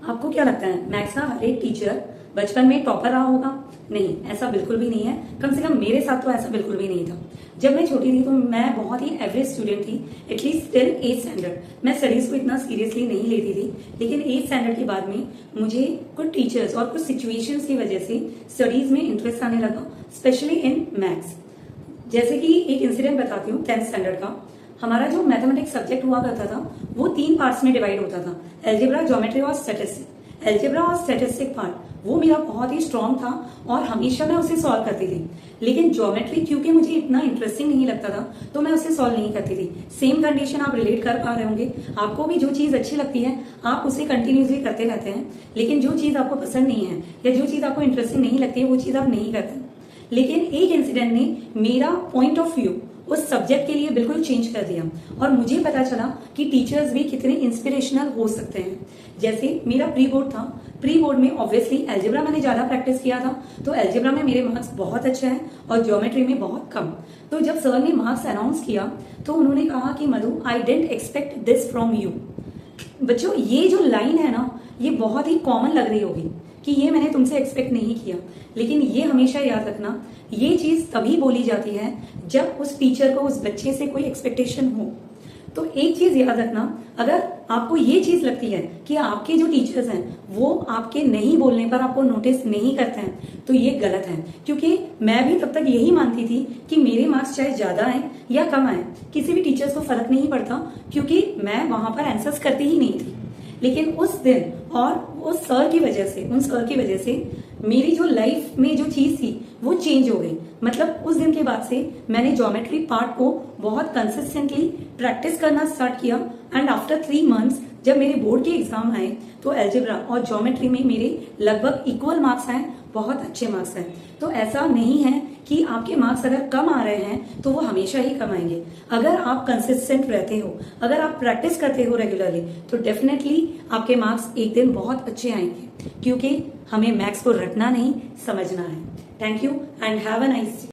आपको क्या लगता है मैथ्स का हर एक टीचर बचपन में टॉपर रहा होगा? नहीं, ऐसा बिल्कुल भी नहीं है। कम से कम मेरे साथ तो ऐसा बिल्कुल भी नहीं था। जब मैं छोटी थी तो मैं बहुत ही एवरेज स्टूडेंट थी, एटलीस्ट टिल 8th स्टैंडर्ड। मैं स्टडीज को इतना सीरियसली नहीं लेती थी, लेकिन 8th स्टैंडर्ड के बाद में मुझे कुछ टीचर्स और कुछ सिचुएशंस की वजह से स्टडीज में इंटरेस्ट आने लगा, स्पेशली इन मैथ्स। जैसे कि एक इंसिडेंट बताती हूँ 10th स्टैंडर्ड का। हमारा जो मैथमेटिक्स सब्जेक्ट हुआ करता था वो 3 पार्ट्स में डिवाइड होता था, अलजेब्रा, ज्योमेट्री और स्टैटिस्टिक्स। अलजेब्रा और स्टैटिस्टिक पार्ट वो मेरा बहुत ही स्ट्रांग था और हमेशा मैं उसे सॉल्व करती थी। लेकिन ज्योमेट्री क्योंकि मुझे इतना इंटरेस्टिंग नहीं लगता था तो मैं उसे सॉल्व नहीं करती थी। सेम कंडीशन आप रिलेट कर पा रहे होंगे। आपको भी जो चीज अच्छी लगती है आप उसे कंटिन्यूसली करते रहते हैं, लेकिन जो चीज आपको पसंद नहीं है या जो चीज आपको इंटरेस्टिंग नहीं लगती है वो चीज आप नहीं करते। लेकिन एक इंसिडेंट ने मेरा पॉइंट ऑफ व्यू उस सब्जेक्ट के लिए बिल्कुल चेंज कर दिया और मुझे पता चला कि टीचर्स भी कितने इंस्पिरेशनल हो सकते हैं। जैसे मेरा प्री बोर्ड था, प्री बोर्ड में ऑब्वियसली अलजेब्रा मैंने ज्यादा प्रैक्टिस किया था, तो अलजेब्रा में मेरे मार्क्स बहुत अच्छे हैं और ज्योमेट्री में बहुत कम। तो जब सर ने मार्क्स अनाउंस किया तो उन्होंने कहा कि Madhu, I didn't expect this from you. बच्चों, ये जो लाइन है ना, ये बहुत ही कॉमन लग रही होगी कि ये मैंने तुमसे एक्सपेक्ट नहीं किया, लेकिन ये हमेशा याद रखना, ये चीज तभी बोली जाती है जब उस टीचर को उस बच्चे से कोई एक्सपेक्टेशन हो। तो एक चीज याद रखना, अगर आपको ये चीज लगती है कि आपके जो टीचर्स हैं वो आपके नहीं बोलने पर आपको नोटिस नहीं करते हैं तो ये गलत है। क्योंकि मैं भी तब तक यही मानती थी कि मेरे मार्क्स चाहे ज्यादा आए या कम आए, किसी भी टीचर्स को फर्क नहीं पड़ता, क्योंकि मैं वहां पर आंसर्स करती ही नहीं थी। लेकिन उस दिन और उस सर की वजह से, उन सर की वजह से मेरी जो लाइफ में जो चीज थी वो चेंज हो गई। मतलब उस दिन के बाद से मैंने ज्योमेट्री पार्ट को बहुत कंसिस्टेंटली प्रैक्टिस करना स्टार्ट किया एंड आफ्टर 3 मंथ्स जब मेरे बोर्ड के एग्जाम आए तो अलजेब्रा और ज्योमेट्री में मेरे लगभग इक्वल मार्क्स आए, बहुत अच्छे मार्क्स आए। तो ऐसा नहीं है कि आपके मार्क्स अगर कम आ रहे हैं तो वो हमेशा ही कम आएंगे। अगर आप कंसिस्टेंट रहते हो, अगर आप प्रैक्टिस करते हो रेगुलरली, तो डेफिनेटली आपके मार्क्स एक दिन बहुत अच्छे आएंगे, क्योंकि हमें मैथ्स को रटना नहीं, समझना है। Thank you and have a nice day.